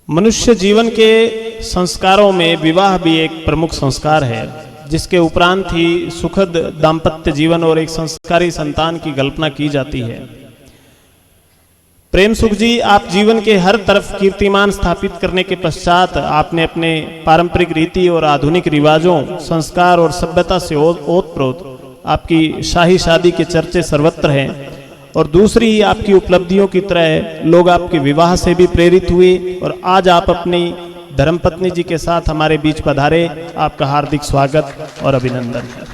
मनुष्य जीवन के संस्कारों में विवाह भी एक प्रमुख संस्कार है, जिसके उपरांत ही सुखद दाम्पत्य जीवन और एक संस्कारी संतान की कल्पना की जाती है। प्रेम सुख जी, आप जीवन के हर तरफ कीर्तिमान स्थापित करने के पश्चात आपने अपने पारंपरिक रीति और आधुनिक रिवाजों, संस्कार और सभ्यता से ओतप्रोत आपकी शाही शादी के चर्चे सर्वत्र हैं। और दूसरी आपकी उपलब्धियों की तरह लोग आपके विवाह से भी प्रेरित हुए और आज आप अपनी धर्मपत्नी जी के साथ हमारे बीच पधारे। आपका हार्दिक स्वागत और अभिनंदन है।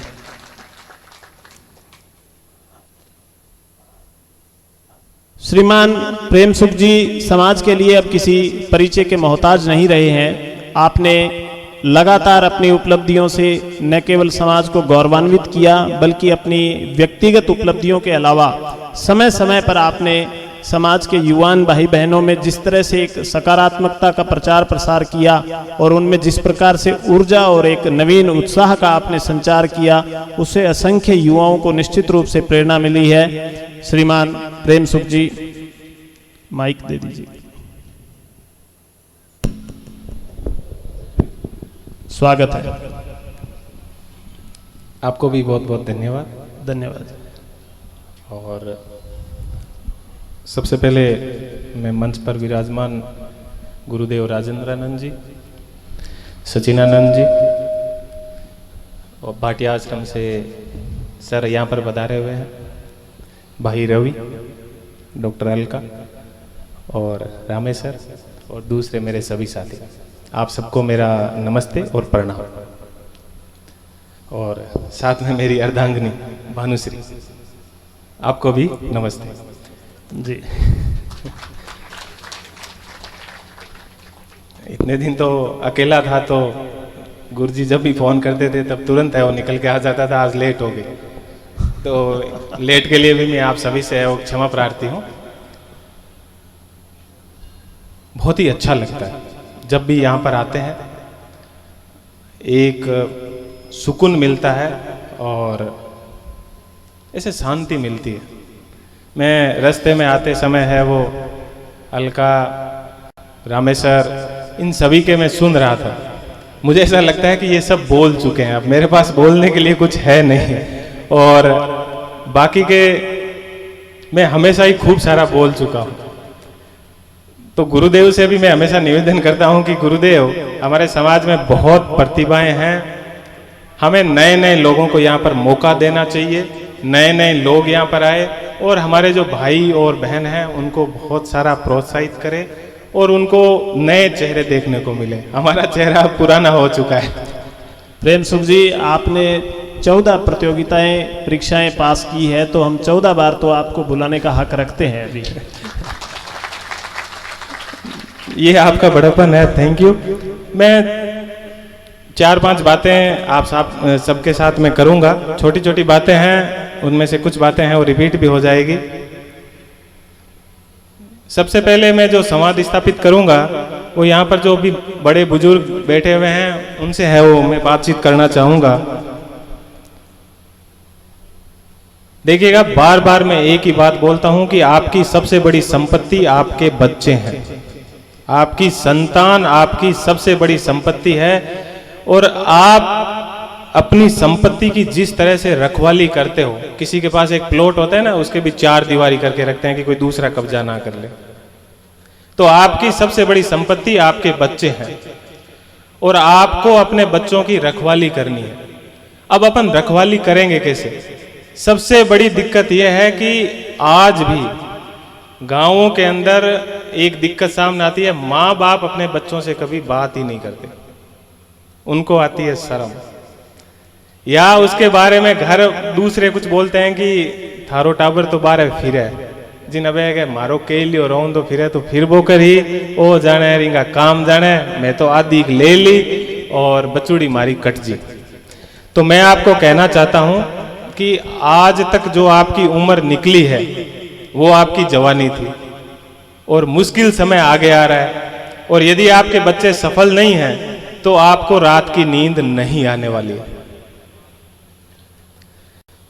श्रीमान प्रेम सुख जी समाज के लिए अब किसी परिचय के मोहताज नहीं रहे हैं। आपने लगातार अपनी उपलब्धियों से न केवल समाज को गौरवान्वित किया, बल्कि अपनी व्यक्तिगत उपलब्धियों के अलावा समय समय पर आपने समाज के युवान भाई बहनों में जिस तरह से एक सकारात्मकता का प्रचार प्रसार किया और उनमें जिस प्रकार से ऊर्जा और एक नवीन उत्साह का आपने संचार किया, उससे असंख्य युवाओं को निश्चित रूप से प्रेरणा मिली है। श्रीमान प्रेम सुख जी, माइक दे दीजिए। स्वागत है। आपको भी बहुत बहुत धन्यवाद। धन्यवाद। और सबसे पहले मैं मंच पर विराजमान गुरुदेव राजेंद्रानंद जी, सचिनानंद जी और भाटिया आश्रम से सर यहाँ पर पधारे हुए हैं, भाई रवि, डॉक्टर अलका और रामेश्वर और दूसरे मेरे सभी साथी, आप सबको मेरा नमस्ते और प्रणाम। और साथ में मेरी अर्धांगिनी भानुश्री, आपको भी नमस्ते जी। इतने दिन तो अकेला था, तो गुरुजी जब भी फोन करते थे तब तुरंत है वो निकल के आ जाता था। आज लेट हो गई, तो लेट के लिए भी मैं आप सभी से क्षमा प्रार्थी हूँ। बहुत ही अच्छा लगता है जब भी यहाँ पर आते हैं, एक सुकून मिलता है और ऐसे शांति मिलती है। मैं रास्ते में आते समय है वो अलका, रामेश्वर, इन सभी के मैं सुन रहा था। मुझे ऐसा लगता है कि ये सब बोल चुके हैं, अब मेरे पास बोलने के लिए कुछ है नहीं। और बाकी के मैं हमेशा ही खूब सारा बोल चुका हूँ। तो गुरुदेव से भी मैं हमेशा निवेदन करता हूँ कि गुरुदेव, हमारे समाज में बहुत प्रतिभाएं हैं, हमें नए नए लोगों को यहाँ पर मौका देना चाहिए, नए नए लोग यहाँ पर आए और हमारे जो भाई और बहन हैं उनको बहुत सारा प्रोत्साहित करें और उनको नए चेहरे देखने को मिले। हमारा चेहरा पुराना हो चुका है। प्रेम सुख जी, आपने 14 प्रतियोगिताएं परीक्षाएं पास की है, तो हम 14 बार तो आपको बुलाने का हक रखते हैं अभी। ये आपका बड़प्पन है, थैंक यू। मैं 4-5 बातें आप सबके साथ में करूंगा। छोटी छोटी बातें हैं, उनमें से कुछ बातें हैं वो रिपीट भी हो जाएगी। सबसे पहले मैं जो संवाद स्थापित करूंगा वो यहाँ पर जो भी बड़े बुजुर्ग बैठे हुए हैं उनसे है वो मैं बातचीत करना चाहूंगा। देखिएगा, बार बार मैं एक ही बात बोलता हूं कि आपकी सबसे बड़ी संपत्ति आपके बच्चे हैं, आपकी संतान आपकी सबसे बड़ी संपत्ति है। और आप अपनी संपत्ति की जिस तरह से रखवाली करते हो, किसी के पास एक प्लॉट होता है ना, उसके भी 4 दीवारी करके रखते हैं कि कोई दूसरा कब्जा ना कर ले। तो आपकी सबसे बड़ी संपत्ति आपके बच्चे हैं और आपको अपने बच्चों की रखवाली करनी है। अब अपन रखवाली करेंगे कैसे? सबसे बड़ी दिक्कत यह है कि आज भी गांवों के अंदर एक दिक्कत सामने आती है, माँ बाप अपने बच्चों से कभी बात ही नहीं करते। उनको आती है शर्म, या उसके बारे में घर दूसरे कुछ बोलते हैं कि थारो टाबर तो बारे फिर है, जिन अब मारो के लियो रोन तो फिर फिर वो करी ओ जाने रिंगा काम जाने, मैं तो आदि ले ली और बचूड़ी मारी कट जी। तो मैं आपको कहना चाहता हूं कि आज तक जो आपकी उम्र निकली है वो आपकी जवानी थी और मुश्किल समय आगे आ रहा है। और यदि आपके बच्चे सफल नहीं हैं तो आपको रात की नींद नहीं आने वाली है।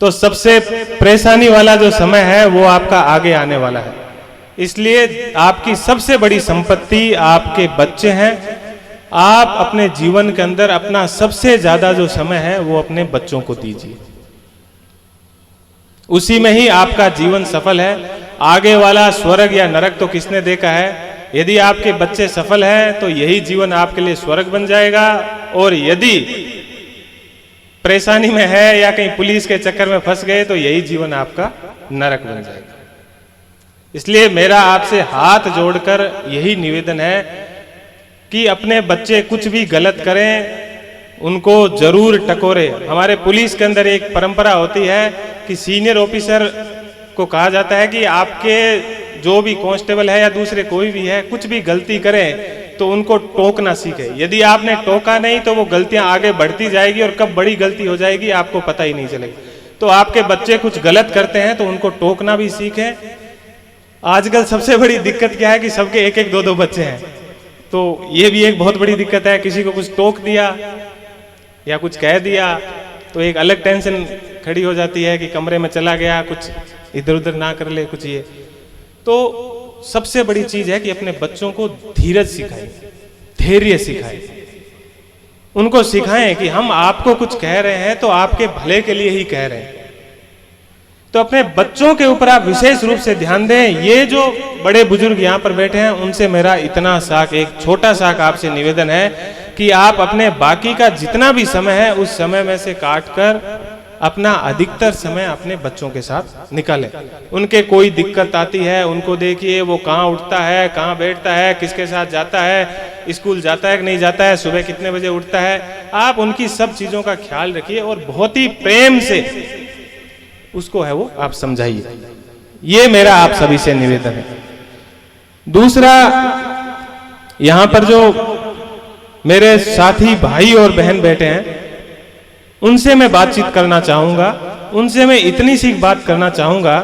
तो सबसे परेशानी वाला जो समय है वो आपका आगे आने वाला है। इसलिए आपकी सबसे बड़ी संपत्ति आपके बच्चे हैं। आप अपने जीवन के अंदर अपना सबसे ज्यादा जो समय है वो अपने बच्चों को दीजिए, उसी में ही आपका जीवन सफल है। आगे वाला स्वर्ग या नरक तो किसने देखा है? यदि आपके बच्चे सफल हैं तो यही जीवन आपके लिए स्वर्ग बन जाएगा, और यदि परेशानी में है या कहीं पुलिस के चक्कर में फंस गए तो यही जीवन आपका नरक बन जाएगा। इसलिए मेरा आपसे हाथ जोड़कर यही निवेदन है कि अपने बच्चे कुछ भी गलत करें उनको जरूर टकोरे। हमारे पुलिस के अंदर एक परंपरा होती है कि सीनियर ऑफिसर को कहा जाता है कि आपके जो भी कांस्टेबल है या दूसरे कोई भी है कुछ भी गलती करें तो उनको टोकना सीखे। यदि आपने टोका नहीं तो वो गलतियां आगे बढ़ती जाएगी और कब बड़ी गलती हो जाएगी आपको पता ही नहीं चलेगा। तो आपके बच्चे कुछ गलत करते हैं तो उनको टोकना भी सीखें। आजकल सबसे बड़ी दिक्कत क्या है कि सबके एक एक दो दो बच्चे हैं, तो ये भी एक बहुत बड़ी दिक्कत है। किसी को कुछ टोक दिया या कुछ कह दिया तो एक अलग टेंशन खड़ी हो जाती है कि कमरे में चला गया, कुछ इधर उधर ना कर ले कुछ। ये तो सबसे बड़ी चीज है कि अपने बच्चों को धीरज सिखाएं, धैर्य सिखाएं। उनको सिखाएं कि हम आपको कुछ कह रहे हैं तो आपके भले के लिए ही कह रहे हैं। तो अपने बच्चों के ऊपर आप विशेष रूप से ध्यान दें। ये जो बड़े बुजुर्ग यहाँ पर बैठे हैं उनसे मेरा इतना साक, एक छोटा साक आपसे निवेदन है कि आप अपने बाकी का जितना भी समय है उस समय में से काट कर अपना अधिकतर समय अपने बच्चों के साथ निकालें। उनके कोई दिक्कत आती है उनको देखिए, वो कहाँ उठता है, कहाँ बैठता है, किसके साथ जाता है, स्कूल जाता है कि नहीं जाता है, सुबह कितने बजे उठता है। आप उनकी सब चीजों का ख्याल रखिए और बहुत ही प्रेम से उसको है वो आप समझाइए। ये मेरा आप सभी से निवेदन है। दूसरा, यहां पर जो मेरे साथी भाई और बहन बैठे हैं उनसे मैं बातचीत करना चाहूंगा। उनसे मैं इतनी सी बात करना चाहूंगा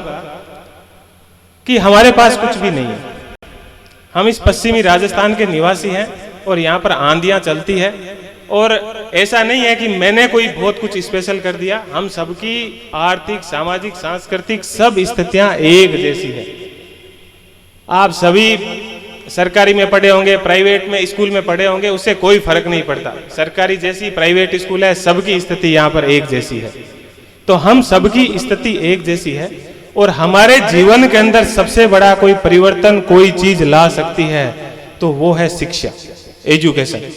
कि हमारे पास कुछ भी नहीं है। हम इस पश्चिमी राजस्थान के निवासी हैं और यहाँ पर आंधियां चलती है, और ऐसा नहीं है कि मैंने कोई बहुत कुछ स्पेशल कर दिया। हम सबकी आर्थिक, सामाजिक, सांस्कृतिक सब स्थितियां एक जैसी है। आप सभी सरकारी में पढ़े होंगे, प्राइवेट में स्कूल में पढ़े होंगे, उससे कोई फर्क नहीं पड़ता। सरकारी जैसी प्राइवेट स्कूल है, सबकी स्थिति यहाँ पर एक जैसी है। तो हम सबकी स्थिति एक जैसी है और हमारे जीवन के अंदर सबसे बड़ा कोई परिवर्तन, कोई चीज ला सकती है तो वो है शिक्षा, एजुकेशन।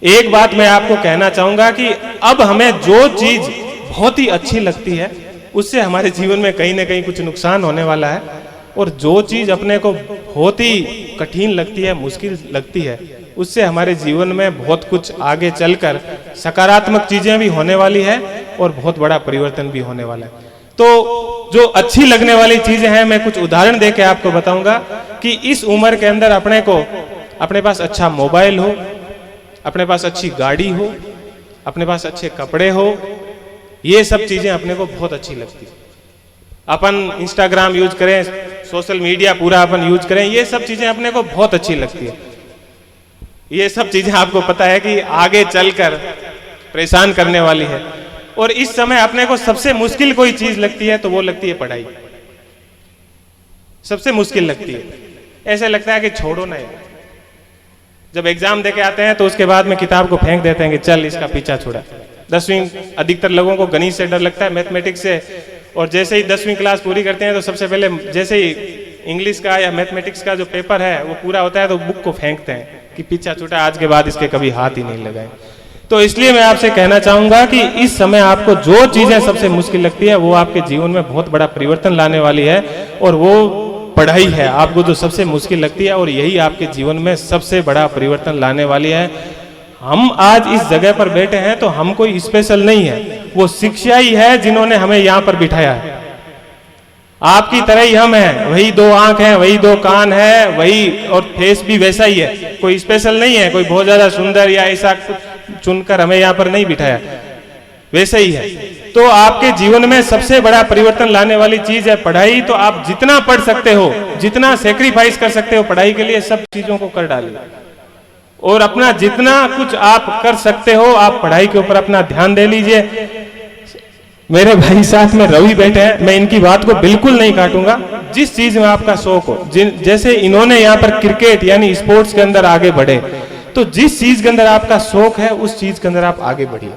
एक बात मैं आपको कहना चाहूंगा कि अब हमें जो चीज बहुत ही अच्छी लगती है उससे हमारे जीवन में कहीं ना कहीं कुछ नुकसान होने वाला है, और जो चीज अपने को बहुत ही कठिन लगती है, मुश्किल लगती है, उससे हमारे जीवन में बहुत कुछ आगे चलकर सकारात्मक चीजें भी होने वाली है और बहुत बड़ा परिवर्तन भी होने वाला है। तो जो अच्छी लगने वाली चीजें हैं, मैं कुछ उदाहरण देके आपको बताऊंगा कि इस उम्र के अंदर अपने पास अच्छा मोबाइल हो, अपने पास अच्छी गाड़ी हो, अपने पास अच्छे कपड़े हो, ये सब चीजें अपने को बहुत अच्छी लगती है। अपन इंस्टाग्राम यूज करें, सोशल मीडिया पूरा अपन यूज करें, ये सब चीजें अपने को बहुत अच्छी लगती है। ये सब चीजें आपको पता है कि आगे चलकर परेशान करने वाली है। और इस समय अपने को सबसे मुश्किल कोई चीज लगती है तो वो लगती है पढ़ाई। सबसे मुश्किल लगती है, ऐसे लगता है कि छोड़ो ना यार। जब एग्जाम देके आते हैं तो उसके बाद में किताब को फेंक देते हैं कि चल इसका पीछा छोड़ा। 10वीं अधिकतर लोगों को गणित से डर लगता है, मैथमेटिक्स से, और जैसे ही 10वीं क्लास पूरी करते हैं तो सबसे पहले जैसे ही इंग्लिश का या मैथमेटिक्स का जो पेपर है वो पूरा होता है तो बुक को फेंकते हैं कि पीछा छूटा, आज के बाद इसके कभी हाथ ही नहीं लगाए। तो इसलिए मैं आपसे कहना चाहूंगा कि इस समय आपको जो चीजें सबसे मुश्किल लगती है वो आपके जीवन में बहुत बड़ा परिवर्तन लाने वाली है, और वो पढ़ाई है आपको जो सबसे मुश्किल लगती है, और यही आपके जीवन में सबसे बड़ा परिवर्तन लाने वाली है। हम आज इस जगह पर बैठे हैं तो हम कोई स्पेशल नहीं है, वो शिक्षा ही है जिन्होंने हमें यहाँ पर बिठाया है। आपकी तरह ही हम हैं, वही 2 आंख हैं, वही 2 कान है, वही, और फेस भी वैसा ही है, कोई स्पेशल नहीं है, कोई बहुत ज्यादा सुंदर या ऐसा चुनकर हमें यहाँ पर नहीं बिठाया, वैसे ही है। तो आपके जीवन में सबसे बड़ा परिवर्तन लाने वाली चीज है पढ़ाई। तो आप जितना पढ़ सकते हो, जितना सेक्रीफाइस कर सकते हो पढ़ाई के लिए, सब चीजों को कर डालिए, और अपना जितना कुछ आप कर सकते हो आप पढ़ाई के ऊपर अपना ध्यान दे लीजिए। मेरे भाई साथ में रवि बैठे हैं, मैं इनकी बात को बिल्कुल नहीं काटूंगा। जिस चीज में आपका शौक हो, जैसे इन्होंने यहाँ पर क्रिकेट यानी स्पोर्ट्स के अंदर आगे बढ़े, तो जिस चीज के अंदर आपका शौक है उस चीज के अंदर आप आगे बढ़िए,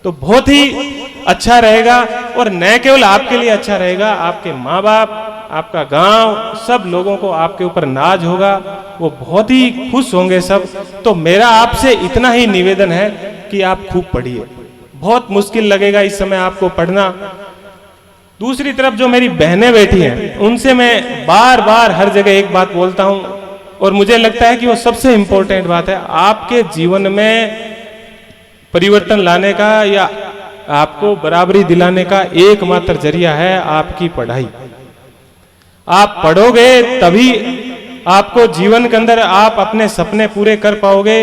तो बहुत ही अच्छा रहेगा। और न केवल आपके लिए अच्छा रहेगा, आपके माँ बाप, आपका गांव, सब लोगों को आपके ऊपर नाज होगा, वो बहुत ही खुश होंगे सब। तो मेरा आपसे इतना ही निवेदन है कि आप खूब पढ़िए। बहुत मुश्किल लगेगा इस समय आपको पढ़ना। दूसरी तरफ जो मेरी बहनें बैठी हैं, उनसे मैं बार बार हर जगह एक बात बोलता हूं, और मुझे लगता है कि वो सबसे इंपॉर्टेंट बात है। आपके जीवन में परिवर्तन लाने का या आपको बराबरी दिलाने का एकमात्र जरिया है आपकी पढ़ाई। आप पढ़ोगे तभी आपको जीवन के अंदर आप अपने सपने पूरे कर पाओगे।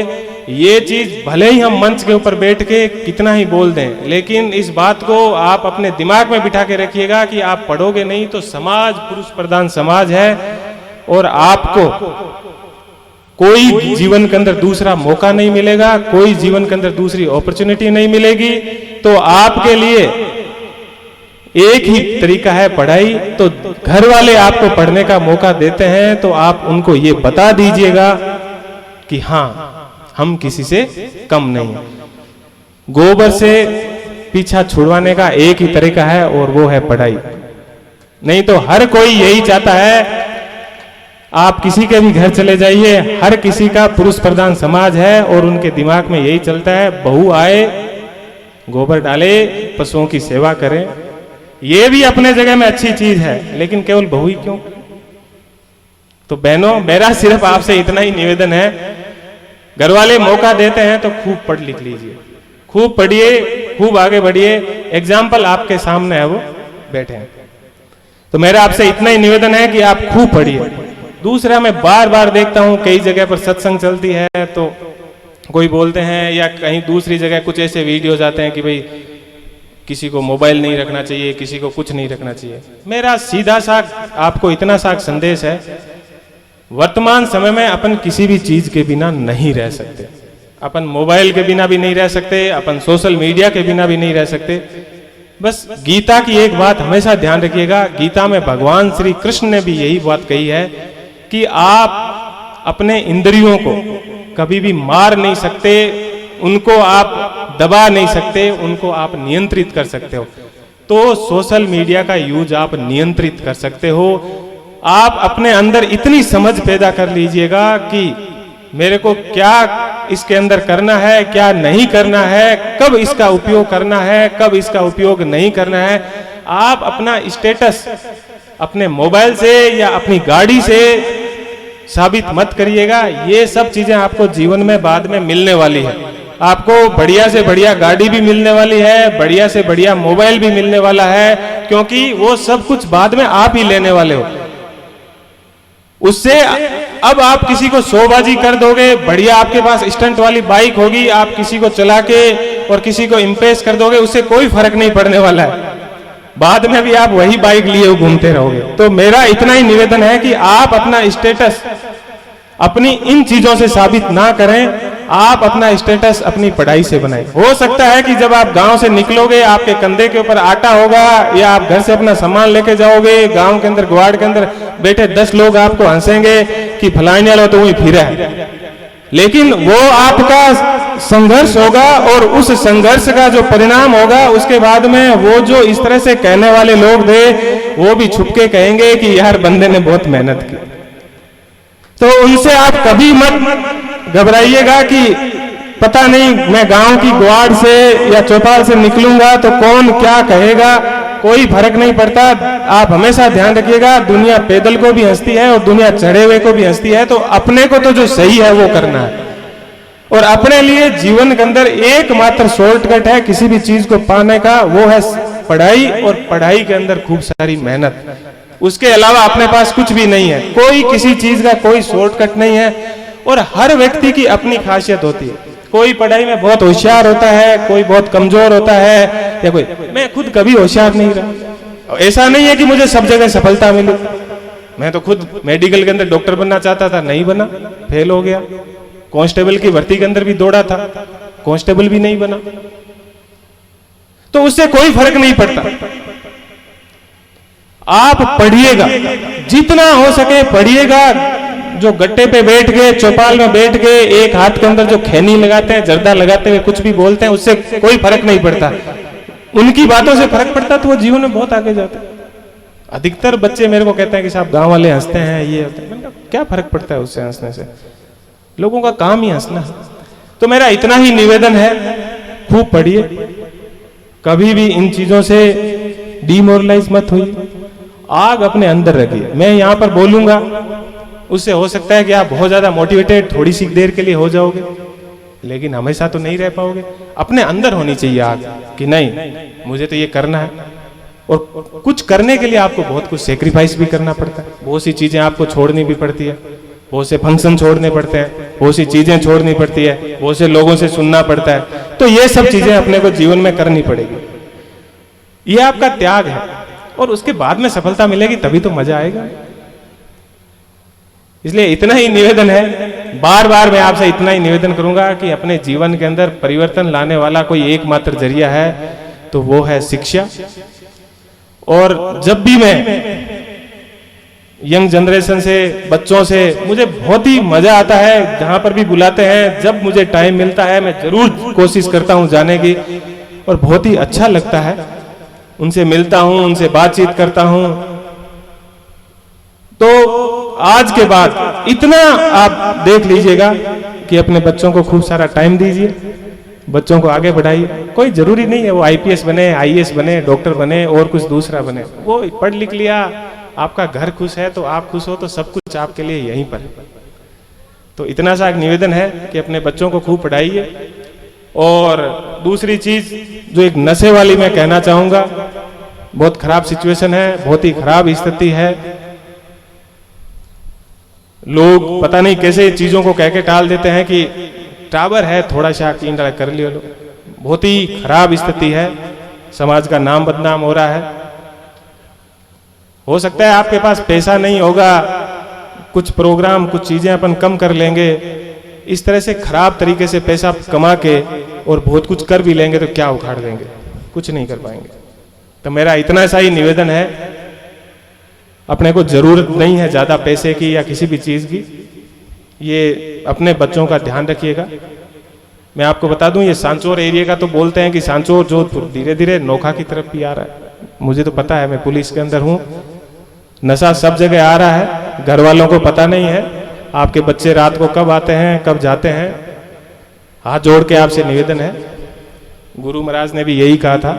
ये चीज भले ही हम मंच के ऊपर बैठ के कितना ही बोल दें, लेकिन इस बात को आप अपने दिमाग में बिठा के रखिएगा कि आप पढ़ोगे नहीं तो समाज पुरुष प्रधान समाज है, और आपको कोई जीवन के अंदर दूसरा मौका नहीं मिलेगा, कोई जीवन के अंदर दूसरी अपॉर्चुनिटी नहीं मिलेगी। तो आपके लिए एक ही तरीका है पढ़ाई। तो घर वाले आपको पढ़ने का मौका देते हैं तो आप उनको ये बता दीजिएगा कि हाँ, हम किसी से कम नहीं। गोबर से पीछा छुड़वाने का एक ही तरीका है और वो है पढ़ाई। नहीं तो हर कोई यही चाहता है, आप किसी के भी घर चले जाइए, हर किसी का पुरुष प्रधान समाज है और उनके दिमाग में यही चलता है, बहू आए, गोबर डाले, पशुओं की सेवा करें। ये भी अपने जगह में अच्छी चीज है, लेकिन केवल बहू ही क्यों? तो बहनों, मेरा सिर्फ आपसे इतना ही निवेदन है, घर वाले मौका देते हैं तो खूब पढ़ लिख लीजिए, खूब पढ़िए, खूब आगे बढ़िए। एग्जाम्पल आपके सामने है, वो बैठे हैं। तो मेरा आपसे इतना ही निवेदन है कि आप खूब पढ़िए। दूसरा, मैं बार बार देखता हूं कई जगह पर सत्संग चलती है तो कोई बोलते हैं, या कहीं दूसरी जगह कुछ ऐसे वीडियोज आते हैं कि भाई किसी को मोबाइल नहीं रखना चाहिए, किसी को कुछ नहीं रखना चाहिए। मेरा सीधा सा आपको इतना सा संदेश है, वर्तमान समय में अपन किसी भी चीज के बिना नहीं रह सकते। अपन मोबाइल के बिना भी नहीं रह सकते, अपन सोशल मीडिया के बिना भी नहीं रह सकते। बस गीता की एक बात हमेशा ध्यान रखिएगा, गीता में भगवान श्री कृष्ण ने भी यही बात कही है कि आप अपने इंद्रियों को कभी भी मार नहीं सकते, उनको आप दबा नहीं सकते, उनको आप नियंत्रित कर सकते हो। तो सोशल मीडिया का यूज आप नियंत्रित कर सकते हो। आप अपने अंदर इतनी समझ पैदा कर लीजिएगा कि मेरे को क्या इसके अंदर करना है, क्या नहीं करना है, कब इसका उपयोग करना है, कब इसका उपयोग नहीं करना है। आप अपना स्टेटस अपने मोबाइल से या अपनी गाड़ी से साबित मत करिएगा। ये सब चीजें आपको जीवन में बाद में मिलने वाली है। आपको बढ़िया से बढ़िया गाड़ी भी मिलने वाली है, बढ़िया से बढ़िया मोबाइल भी मिलने वाला है, क्योंकि वो सब कुछ बाद में आप ही लेने वाले हो। उससे अब आप किसी को शोबाजी कर दोगे, बढ़िया आपके पास स्टंट वाली बाइक होगी, आप किसी को चला के और किसी को इम्प्रेस कर दोगे, उससे कोई फर्क नहीं पड़ने वाला है। बाद में भी आप वही बाइक लिए घूमते रहोगे। तो मेरा इतना ही निवेदन है कि आप अपना स्टेटस अपनी इन चीजों से साबित ना करें, आप अपना स्टेटस अपनी पढ़ाई से बनाएं। हो सकता है कि जब आप गांव से निकलोगे, आपके कंधे के ऊपर आटा होगा, या आप घर से अपना सामान लेके जाओगे, गांव के अंदर ग्वाड़ के अंदर बैठे 10 लोग आपको हंसेंगे कि फलाने वाला तो वही फिरा है। लेकिन वो आपका संघर्ष होगा, और उस संघर्ष का जो परिणाम होगा, उसके बाद में वो जो इस तरह से कहने वाले लोग थे, वो भी छुप के कहेंगे कि यार बंदे ने बहुत मेहनत की। तो उनसे आप कभी मत घबराइएगा कि पता नहीं मैं गांव की ग्वाड़ से या चौपाल से निकलूंगा तो कौन क्या कहेगा, कोई फर्क नहीं पड़ता। आप हमेशा ध्यान रखिएगा, दुनिया पैदल को भी हंसती है और दुनिया चढ़े हुए को भी हंसती है। तो अपने को तो जो सही है वो करना है, और अपने लिए जीवन के अंदर एकमात्र शॉर्टकट है किसी भी चीज को पाने का, वो है पढ़ाई, और पढ़ाई के अंदर खूब सारी मेहनत। उसके अलावा अपने पास कुछ भी नहीं है, कोई किसी चीज का कोई शॉर्टकट नहीं है। और हर व्यक्ति की अपनी खासियत होती है, कोई पढ़ाई में बहुत होशियार होता है, कोई बहुत कमजोर होता है, या कोई, मैं खुद कभी होशियार नहीं रहा। ऐसा नहीं है कि मुझे सब जगह सफलता मिली। मैं तो खुद मेडिकल के अंदर डॉक्टर बनना चाहता था, नहीं बना, फेल हो गया। कांस्टेबल की भर्ती के अंदर भी दौड़ा था, कांस्टेबल भी नहीं बना। तो उससे कोई फर्क नहीं पड़ता। आप पढ़िएगा, जितना हो सके पढ़िएगा। जो गट्टे पे बैठ के, चौपाल में बैठ के, एक हाथ के अंदर जो खैनी लगाते हैं, जर्दा लगाते हुए कुछ भी बोलते हैं, उससे कोई फर्क नहीं पड़ता। उनकी बातों से फर्क पड़ता तो वो जीवन में बहुत आगे जाते हैं। अधिकतर बच्चे मेरे को कहते हैं कि साहब गांव वाले हंसते हैं, ये होता है। मैंने कहा क्या फर्क पड़ता है उससे हंसने से, लोगों का काम ही हंसना है। तो मेरा इतना ही निवेदन है, खूब पढ़िए, कभी भी इन चीजों से डिमोरलाइज मत होइए, आग अपने अंदर रखिए। मैं यहां पर बोलूंगा, उससे हो सकता है कि आप बहुत ज्यादा मोटिवेटेड थोड़ी सी देर के लिए हो जाओगे, लेकिन हमेशा तो नहीं रह पाओगे। अपने अंदर होनी चाहिए आग कि नहीं, मुझे तो ये करना है। और कुछ करने के लिए आपको बहुत कुछ सेक्रीफाइस भी करना पड़ता है, बहुत सी चीजें आपको छोड़नी भी पड़ती है, बहुत से फंक्शन छोड़ने पड़ते हैं, बहुत सी चीजें छोड़नी पड़ती है, बहुत से लोगों से सुनना पड़ता है। तो ये सब चीजें अपने को जीवन में करनी पड़ेगी। ये आपका त्याग है, और उसके बाद में सफलता मिलेगी, तभी तो मजा आएगा। इसलिए इतना ही निवेदन है, बार बार मैं आपसे इतना ही निवेदन करूंगा कि अपने जीवन के अंदर परिवर्तन लाने वाला कोई एकमात्र जरिया है, तो वो है शिक्षा। और जब भी मैं यंग जनरेशन से, बच्चों से, मुझे बहुत ही मजा आता है, जहां पर भी बुलाते हैं, जब मुझे टाइम मिलता है मैं जरूर कोशिश करता हूं जाने की, और बहुत ही अच्छा लगता है। उनसे मिलता हूं, उनसे बातचीत करता हूं। तो आज के बाद इतना आप देख लीजिएगा कि अपने बच्चों को खूब सारा टाइम दीजिए, बच्चों को आगे बढ़ाइए। कोई जरूरी नहीं है वो आईपीएस बने, आईएएस बने, डॉक्टर बने और कुछ दूसरा बने। वो पढ़ लिख लिया, आपका घर खुश है तो आप खुश हो, तो सब कुछ आपके लिए यहीं पर है। तो इतना सा एक निवेदन है कि अपने बच्चों को खूब पढ़ाइए। और दूसरी चीज जो एक नशे वाली मैं कहना चाहूंगा, बहुत खराब सिचुएशन है, बहुत ही खराब स्थिति है। लोग पता नहीं कैसे चीजों को कह के टाल देते हैं कि टावर है, थोड़ा सा कीड़ा कर लियो लो। बहुत ही खराब स्थिति है, समाज का नाम बदनाम हो रहा है। हो सकता है आपके पास पैसा नहीं होगा, कुछ प्रोग्राम, कुछ चीजें अपन कम कर लेंगे, इस तरह से खराब तरीके से पैसा कमा के और बहुत कुछ कर भी लेंगे तो क्या उखाड़ देंगे, कुछ नहीं कर पाएंगे। तो मेरा इतना सा ही निवेदन है, अपने को जरूरत नहीं है ज्यादा पैसे की या किसी भी चीज की, ये अपने बच्चों का ध्यान रखिएगा। मैं आपको बता दूं, ये सांचौर एरिया का तो बोलते हैं कि सांचौर जोधपुर धीरे धीरे नोखा की तरफ भी आ रहा है। मुझे तो पता है, मैं पुलिस के अंदर हूं, नशा सब जगह आ रहा है, घर वालों को पता नहीं है। आपके बच्चे रात को कब आते हैं, कब जाते हैं। हाथ जोड़ के आपसे निवेदन है, गुरु महाराज ने भी यही कहा था,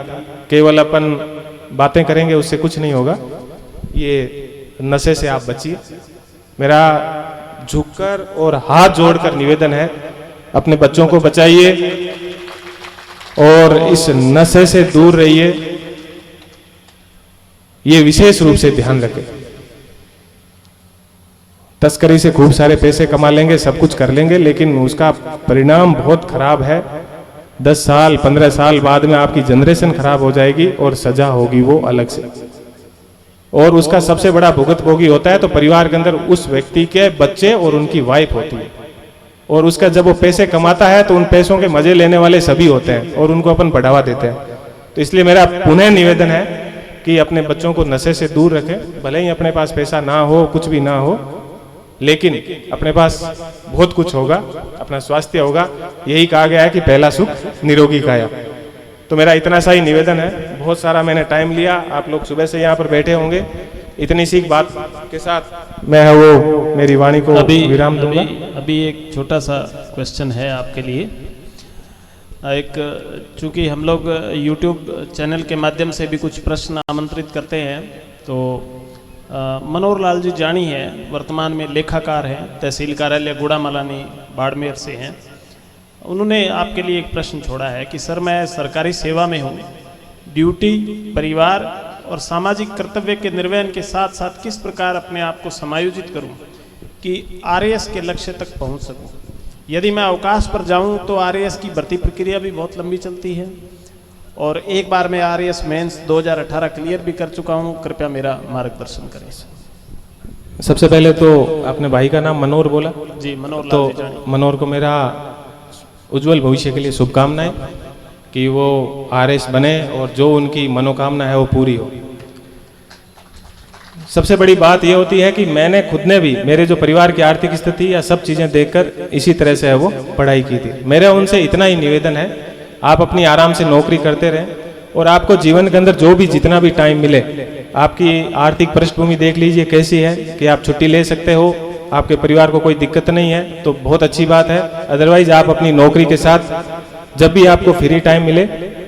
केवल अपन बातें करेंगे उससे कुछ नहीं होगा, ये नशे से आप बचिए। मेरा झुककर और हाथ जोड़कर निवेदन है, अपने बच्चों को बचाइए और इस नशे से दूर रहिए, ये विशेष रूप से ध्यान रखें। तस्करी से खूब सारे पैसे कमा लेंगे, सब कुछ कर लेंगे, लेकिन उसका परिणाम बहुत खराब है। 10 साल 15 साल बाद में आपकी जनरेशन खराब हो जाएगी और सजा होगी वो अलग से। और उसका सबसे बड़ा भुगतभोगी होता है तो परिवार के अंदर उस व्यक्ति के बच्चे और उनकी वाइफ होती है। और उसका जब वो पैसे कमाता है तो उन पैसों के मजे लेने वाले सभी होते हैं और उनको अपन बढ़ावा देते हैं। तो इसलिए मेरा पुनः निवेदन है कि अपने बच्चों को नशे से दूर रखें। भले ही अपने पास पैसा ना हो, कुछ भी ना हो, लेकिन अपने पास बहुत कुछ होगा, अपना स्वास्थ्य होगा। यही कहा गया है कि पहला सुख निरोगी काया। तो मेरा इतना सा ही निवेदन है। बहुत सारा मैंने टाइम लिया, आप लोग सुबह से यहाँ पर बैठे होंगे। इतनी सी बात के साथ मैं वो मेरी वाणी को विराम दूंगा। अभी एक छोटा सा क्वेश्चन है आपके लिए। एक चूंकि हम लोग YouTube चैनल के माध्यम से भी कुछ प्रश्न आमंत्रित करते हैं, तो मनोहर लाल जी जानी है, वर्तमान में लेखाकार हैं, तहसील कार्यालय गुड़ामलानी बाड़मेर से हैं। उन्होंने आपके लिए एक प्रश्न छोड़ा है कि सर, मैं सरकारी सेवा में हूँ, ड्यूटी, परिवार और सामाजिक कर्तव्य के निर्वहन के साथ साथ किस प्रकार अपने आप को समायोजित करूं कि आरएएस के लक्ष्य तक पहुंच सकूं। यदि मैं अवकाश पर जाऊं तो आरएएस की भर्ती प्रक्रिया भी बहुत लंबी चलती है और एक बार मैं आरएएस मेंस 2018 क्लियर भी कर चुका हूं। कृपया मेरा मार्गदर्शन करें। सबसे पहले तो अपने भाई का नाम मनोहर बोला जी, मनोहर। तो मनोहर को मेरा उज्जवल भविष्य के लिए शुभकामनाएं। कि वो आरएस बने और जो उनकी मनोकामना है वो पूरी हो। सबसे बड़ी बात ये होती है कि मैंने खुद ने भी मेरे जो परिवार की आर्थिक स्थिति या सब चीज़ें देखकर इसी तरह से है वो पढ़ाई की थी। मेरा उनसे इतना ही निवेदन है, आप अपनी आराम से नौकरी करते रहें और आपको जीवन के अंदर जो भी जितना भी टाइम मिले, आपकी आर्थिक पृष्ठभूमि देख लीजिए कैसी है कि आप छुट्टी ले सकते हो, आपके परिवार को कोई दिक्कत नहीं है तो बहुत अच्छी बात है। अदरवाइज आप अपनी नौकरी के साथ जब भी आपको फ्री टाइम मिले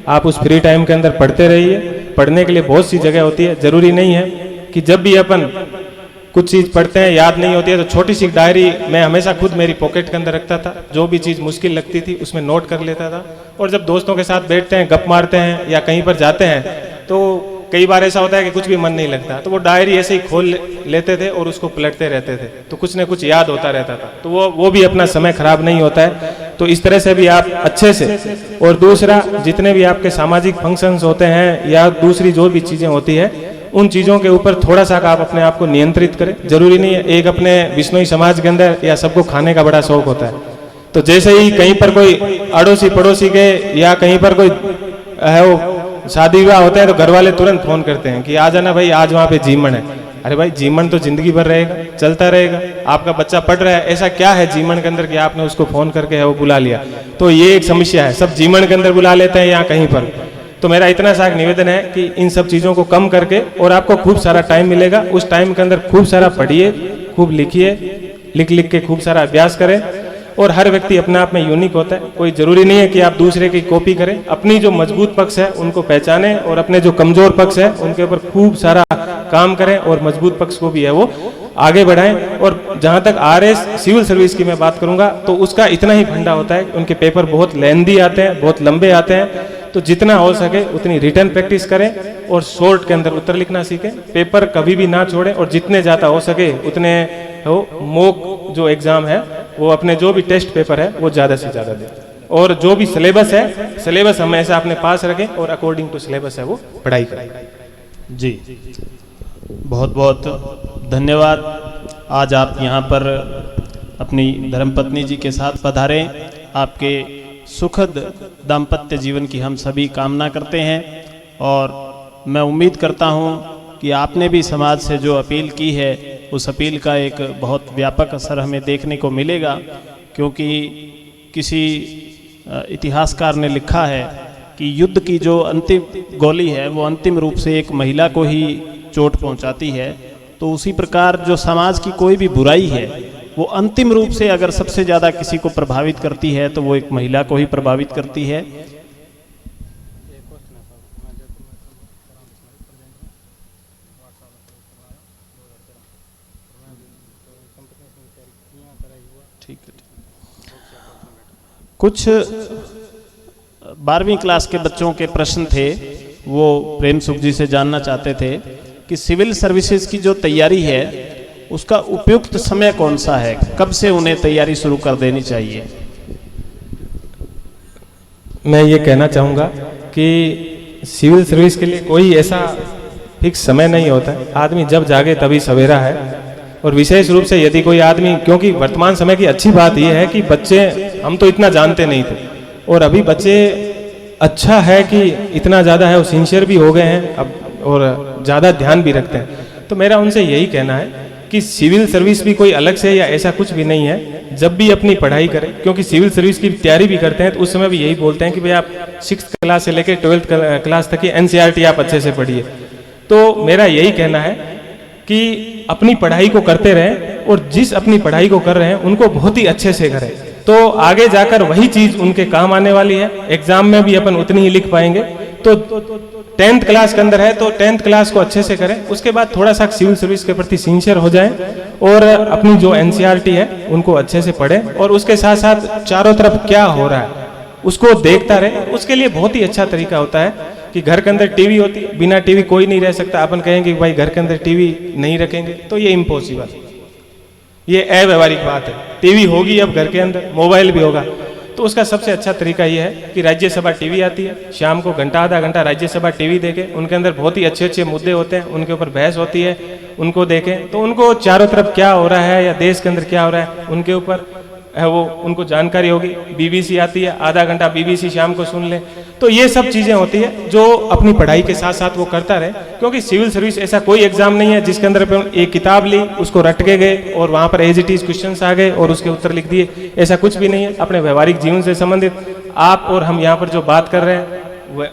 आप उस फ्री टाइम के अंदर पढ़ते रहिए। पढ़ने के लिए बहुत सी जगह होती है, जरूरी नहीं है कि जब भी अपन कुछ चीज़ पढ़ते हैं याद नहीं होती है तो छोटी सी डायरी मैं हमेशा खुद मेरी पॉकेट के अंदर रखता था, जो भी चीज़ मुश्किल लगती थी उसमें नोट कर लेता था। और जब दोस्तों के साथ बैठते हैं, गप मारते हैं या कहीं पर जाते हैं तो कई बार ऐसा होता है कि कुछ भी मन नहीं लगता, तो वो डायरी ऐसे ही खोल लेते थे और उसको पलटते रहते थे, तो कुछ न कुछ याद होता रहता था, तो वो भी अपना समय खराब नहीं होता है। तो इस तरह से भी आप अच्छे से, और दूसरा जितने भी आपके सामाजिक फंक्शंस होते हैं या दूसरी जो भी चीज़ें होती है उन चीज़ों के ऊपर थोड़ा सा आप अपने आप को नियंत्रित करें। जरूरी नहीं है, एक अपने विश्नोई समाज के अंदर या सबको खाने का बड़ा शौक होता है, तो जैसे ही कहीं पर कोई अड़ोसी पड़ोसी के या कहीं पर कोई है वो शादी विवाह होता है तो घर वाले तुरंत फोन करते हैं कि आ जाना भाई, आज वहाँ पे जीमन है। अरे भाई जीमन तो जिंदगी भर रहेगा, चलता रहेगा, आपका बच्चा पढ़ रहा है, ऐसा क्या है जीमन के अंदर कि आपने उसको फोन करके है वो बुला लिया। तो ये एक समस्या है, सब जीमन के अंदर बुला लेते हैं या कहीं पर। तो मेरा इतना सा निवेदन है कि इन सब चीज़ों को कम करके, और आपको खूब सारा टाइम मिलेगा, उस टाइम के अंदर खूब सारा पढ़िए, खूब लिखिए, लिख लिख के खूब सारा अभ्यास करें। और हर व्यक्ति अपने आप में यूनिक होता है, कोई जरूरी नहीं है कि आप दूसरे की कॉपी करें। अपनी जो मजबूत पक्ष है उनको पहचानें और अपने जो कमजोर पक्ष है उनके ऊपर खूब सारा काम करें और मजबूत पक्ष को भी है वो आगे बढ़ाएं। और जहां तक आरएस सिविल सर्विस की मैं बात करूंगा तो उसका इतना ही फंडा होता है, उनके पेपर बहुत लेंदी आते हैं, बहुत लंबे आते हैं, तो जितना हो सके उतनी रिटर्न प्रैक्टिस करें और शॉर्ट के अंदर उत्तर लिखना सीखें। पेपर कभी भी ना छोड़ें और जितने ज़्यादा हो सके उतने हो मॉक जो एग्ज़ाम है वो अपने जो भी टेस्ट पेपर है वो ज़्यादा से ज़्यादा दें। और जो भी सिलेबस है, सिलेबस हमेशा अपने पास रखें और अकॉर्डिंग टू सिलेबस है वो पढ़ाई करें। जी, बहुत बहुत धन्यवाद। आज आप यहाँ पर अपनी धर्मपत्नी जी के साथ पधारे। आपके सुखद दाम्पत्य जीवन की हम सभी कामना करते हैं और मैं उम्मीद करता हूँ कि आपने भी समाज से जो अपील की है उस अपील का एक बहुत व्यापक असर हमें देखने को मिलेगा, क्योंकि किसी इतिहासकार ने लिखा है कि युद्ध की जो अंतिम गोली है वो अंतिम रूप से एक महिला को ही चोट पहुंचाती है। तो उसी प्रकार जो समाज की कोई भी बुराई है वो अंतिम रूप से अगर सबसे ज़्यादा किसी को प्रभावित करती है तो वो एक महिला को ही प्रभावित करती है। ठीक है। कुछ 12वीं क्लास के बच्चों के प्रश्न थे, वो प्रेम सुख जी से जानना चाहते थे कि सिविल सर्विसेज की जो तैयारी है उसका उपयुक्त समय कौन सा है, कब से उन्हें तैयारी शुरू कर देनी चाहिए। मैं ये कहना चाहूँगा कि सिविल सर्विस के लिए कोई ऐसा फिक्स समय नहीं होता है, आदमी जब जागे तभी सवेरा है। और विशेष रूप से यदि कोई आदमी, क्योंकि वर्तमान समय की अच्छी बात यह है कि बच्चे, हम तो इतना जानते नहीं थे और अभी बच्चे अच्छा है कि इतना ज़्यादा है, वो सिंसियर भी हो गए हैं अब और ज़्यादा ध्यान भी रखते हैं। तो मेरा उनसे यही कहना है कि सिविल सर्विस भी कोई अलग से या ऐसा कुछ भी नहीं है, जब भी अपनी पढ़ाई करें, क्योंकि सिविल सर्विस की तैयारी भी करते हैं तो उस समय भी यही बोलते हैं कि भाई आप 6th क्लास से लेकर 12th क्लास तक की NCERT आप अच्छे से पढ़िए। तो मेरा यही कहना है कि अपनी पढ़ाई को करते रहें और जिस अपनी पढ़ाई को कर रहे हैं उनको बहुत ही अच्छे से करें, तो आगे जाकर वही चीज़ उनके काम आने वाली है। एग्जाम में भी अपन उतनी ही लिख पाएंगे। तो 10th क्लास के अंदर है तो 10th क्लास को अच्छे से करें, उसके बाद थोड़ा सा सिविल सर्विस के प्रति सिंसियर हो जाएं और अपनी जो NCERT है उनको अच्छे से पढ़ें और उसके साथ साथ चारों तरफ क्या हो रहा है उसको देखता रहे। उसके लिए बहुत ही अच्छा तरीका होता है कि घर के अंदर टीवी होती है, बिना टीवी कोई नहीं रह सकता। अपन कहेंगे कि भाई घर के अंदर टीवी नहीं रखेंगे तो ये इम्पॉसिबल, ये अव्यवहारिक बात है। टीवी होगी अब घर के अंदर, मोबाइल भी होगा, तो उसका सबसे अच्छा तरीका ये है कि राज्यसभा टीवी आती है, शाम को घंटा आधा घंटा राज्यसभा टीवी देखें। उनके अंदर बहुत ही अच्छे अच्छे मुद्दे होते हैं, उनके ऊपर बहस होती है, उनको देखें तो उनको चारों तरफ क्या हो रहा है या देश के अंदर क्या हो रहा है उनके ऊपर है वो उनको जानकारी होगी। BBC आती है, आधा घंटा BBC शाम को सुन ले। तो ये सब चीज़ें होती है जो अपनी पढ़ाई के साथ साथ वो करता रहे, क्योंकि सिविल सर्विस ऐसा कोई एग्जाम नहीं है जिसके अंदर अपन एक किताब ली, उसको रट के गए और वहाँ पर एज इट इज क्वेश्चंस आ गए और उसके उत्तर लिख दिए। ऐसा कुछ भी नहीं है। अपने व्यवहारिक जीवन से संबंधित आप और हम यहाँ पर जो बात कर रहे हैं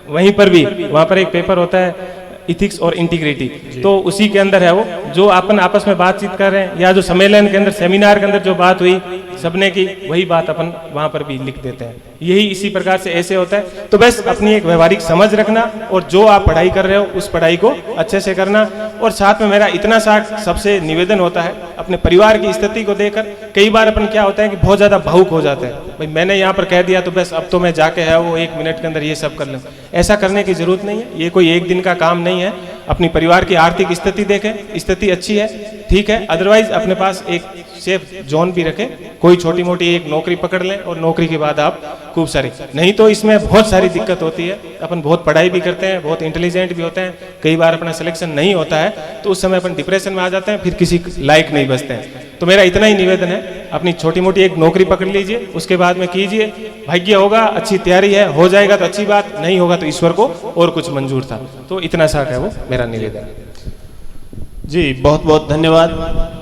वहीं पर भी वहाँ पर एक पेपर होता है इथिक्स और इंटीग्रिटी, तो उसी के अंदर है वो जो अपन आपस में बातचीत कर रहे हैं, या जो सम्मेलन के अंदर सेमिनार के अंदर जो बात हुई सबने की, वही बात अपन वहां पर भी लिख देते हैं। यही इसी प्रकार से ऐसे होता है। तो बस अपनी एक व्यवहारिक समझ रखना और जो आप पढ़ाई कर रहे हो उस पढ़ाई को अच्छे से करना। और साथ में मेरा इतना सा सबसे निवेदन होता है, अपने परिवार की स्थिति को देखकर कई बार अपन क्या होता है कि बहुत ज्यादा भावुक हो जाते हैं, भाई मैंने यहाँ पर कह दिया तो बस अब तो मैं जाके है वो 1 मिनट के अंदर ये सब कर लूँ। ऐसा करने की जरूरत नहीं है, ये कोई एक दिन का काम नहीं है। अपनी परिवार की आर्थिक स्थिति देखें, स्थिति अच्छी है ठीक है, अदरवाइज अपने पास एक सेफ जोन भी रखें, कोई छोटी मोटी एक नौकरी पकड़ लें और नौकरी के बाद आप खूब सारी, नहीं तो इसमें बहुत सारी दिक्कत होती है। अपन बहुत पढ़ाई भी करते हैं, बहुत इंटेलिजेंट भी होते हैं, कई बार अपना सिलेक्शन नहीं होता है तो उस समय अपन डिप्रेशन में आ जाते हैं, फिर किसी लायक नहीं बचते हैं। तो मेरा इतना ही निवेदन है, अपनी छोटी मोटी एक नौकरी पकड़ लीजिए, उसके बाद में कीजिए, भाग्य होगा, अच्छी तैयारी है, हो जाएगा तो अच्छी बात, नहीं होगा तो ईश्वर को और कुछ मंजूर था। तो इतना सा है वो मेरा निवेदन। जी बहुत बहुत धन्यवाद।